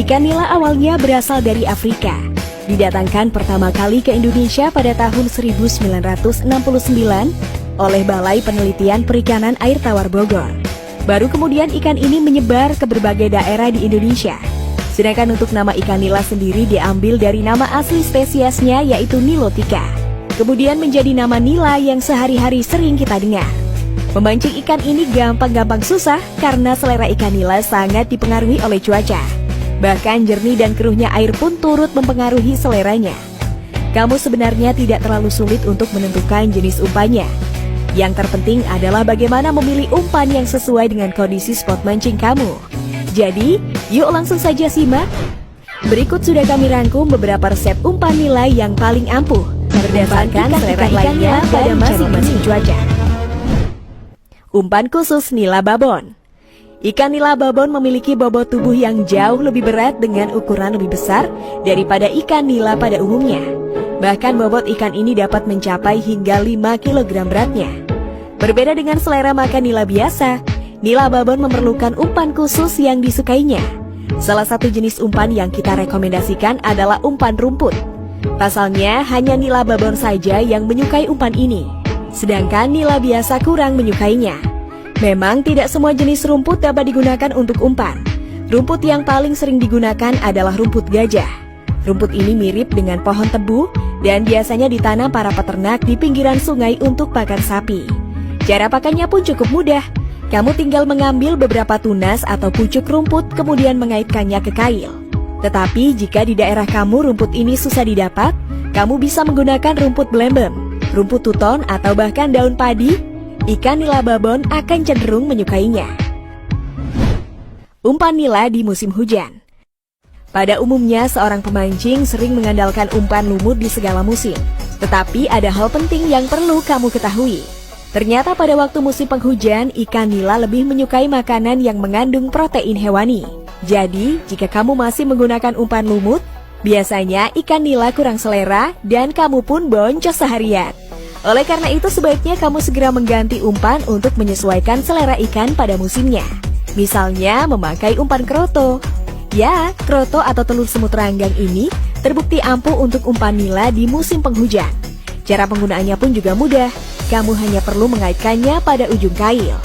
Ikan nila awalnya berasal dari Afrika. Didatangkan pertama kali ke Indonesia pada tahun 1969 oleh Balai Penelitian Perikanan Air Tawar Bogor. Baru kemudian ikan ini menyebar ke berbagai daerah di Indonesia. Sedangkan untuk nama ikan nila sendiri diambil dari nama asli spesiesnya yaitu Nilotica. Kemudian menjadi nama nila yang sehari-hari sering kita dengar. Memancing ikan ini gampang-gampang susah karena selera ikan nila sangat dipengaruhi oleh cuaca. Bahkan jernih dan keruhnya air pun turut mempengaruhi seleranya. Kamu sebenarnya tidak terlalu sulit untuk menentukan jenis umpannya. Yang terpenting adalah bagaimana memilih umpan yang sesuai dengan kondisi spot mancing kamu. Jadi, yuk langsung saja simak. Berikut sudah kami rangkum beberapa resep umpan nila yang paling ampuh berdasarkan selera ikannya pada masing-masing cuaca. Umpan khusus nila babon. Ikan nila babon memiliki bobot tubuh yang jauh lebih berat dengan ukuran lebih besar daripada ikan nila pada umumnya. Bahkan bobot ikan ini dapat mencapai hingga 5 kg beratnya. Berbeda dengan selera makan nila biasa, nila babon memerlukan umpan khusus yang disukainya. Salah satu jenis umpan yang kita rekomendasikan adalah umpan rumput. Pasalnya, hanya nila babon saja yang menyukai umpan ini, sedangkan nila biasa kurang menyukainya. Memang tidak semua jenis rumput dapat digunakan untuk umpan. Rumput yang paling sering digunakan adalah rumput gajah. Rumput ini mirip dengan pohon tebu dan biasanya ditanam para peternak di pinggiran sungai untuk pakan sapi. Cara pakainya pun cukup mudah. Kamu tinggal mengambil beberapa tunas atau pucuk rumput kemudian mengaitkannya ke kail. Tetapi jika di daerah kamu rumput ini susah didapat, kamu bisa menggunakan rumput belembem, rumput tuton atau bahkan daun padi. Ikan nila babon akan cenderung menyukainya. Umpan nila di musim hujan. Pada umumnya seorang pemancing sering mengandalkan umpan lumut di segala musim. Tetapi ada hal penting yang perlu kamu ketahui. Ternyata pada waktu musim penghujan, ikan nila lebih menyukai makanan yang mengandung protein hewani. Jadi, jika kamu masih menggunakan umpan lumut, biasanya ikan nila kurang selera dan kamu pun boncos seharian. Oleh karena itu sebaiknya kamu segera mengganti umpan untuk menyesuaikan selera ikan pada musimnya. Misalnya memakai umpan kroto. Ya, kroto atau telur semut ranggang ini terbukti ampuh untuk umpan nila di musim penghujan. Cara penggunaannya pun juga mudah. Kamu hanya perlu mengaitkannya pada ujung kail.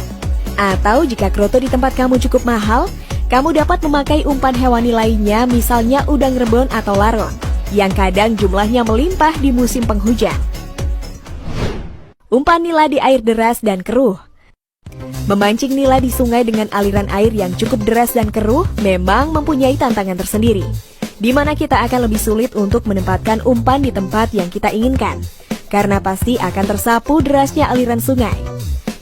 Atau jika kroto di tempat kamu cukup mahal, kamu dapat memakai umpan hewani lainnya, misalnya udang rebon atau laron, yang kadang jumlahnya melimpah di musim penghujan. Umpan nila di air deras dan keruh. Memancing nila di sungai dengan aliran air yang cukup deras dan keruh memang mempunyai tantangan tersendiri, di mana kita akan lebih sulit untuk menempatkan umpan di tempat yang kita inginkan, karena pasti akan tersapu derasnya aliran sungai.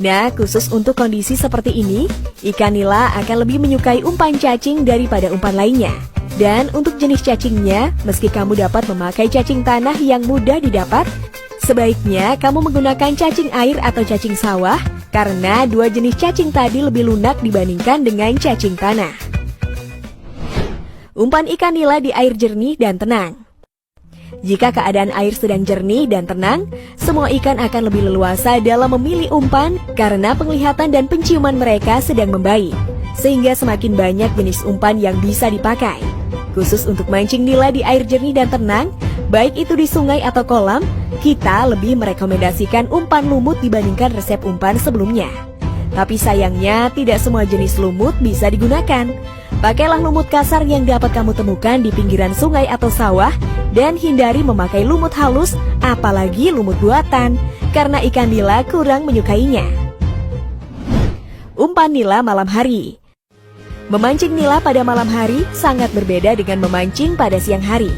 Nah, khusus untuk kondisi seperti ini, ikan nila akan lebih menyukai umpan cacing daripada umpan lainnya. Dan untuk jenis cacingnya, meski kamu dapat memakai cacing tanah yang mudah didapat, sebaiknya kamu menggunakan cacing air atau cacing sawah, karena dua jenis cacing tadi lebih lunak dibandingkan dengan cacing tanah. Umpan ikan nila di air jernih dan tenang. Jika keadaan air sedang jernih dan tenang, semua ikan akan lebih leluasa dalam memilih umpan karena penglihatan dan penciuman mereka sedang membaik, sehingga semakin banyak jenis umpan yang bisa dipakai. Khusus untuk mancing nila di air jernih dan tenang, baik itu di sungai atau kolam, kita lebih merekomendasikan umpan lumut dibandingkan resep umpan sebelumnya. Tapi sayangnya tidak semua jenis lumut bisa digunakan. Pakailah lumut kasar yang dapat kamu temukan di pinggiran sungai atau sawah dan hindari memakai lumut halus, apalagi lumut buatan, karena ikan nila kurang menyukainya. Umpan nila malam hari. Memancing nila pada malam hari sangat berbeda dengan memancing pada siang hari,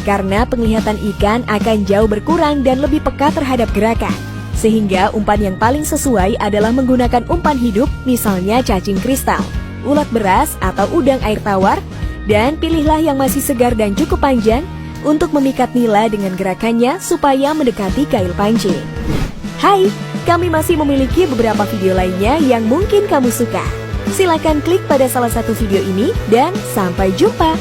karena penglihatan ikan akan jauh berkurang dan lebih peka terhadap gerakan. Sehingga umpan yang paling sesuai adalah menggunakan umpan hidup, misalnya cacing kristal, ulat beras atau udang air tawar, dan pilihlah yang masih segar dan cukup panjang untuk memikat nila dengan gerakannya supaya mendekati kail pancing. Hai, kami masih memiliki beberapa video lainnya yang mungkin kamu suka. Silakan klik pada salah satu video ini dan sampai jumpa.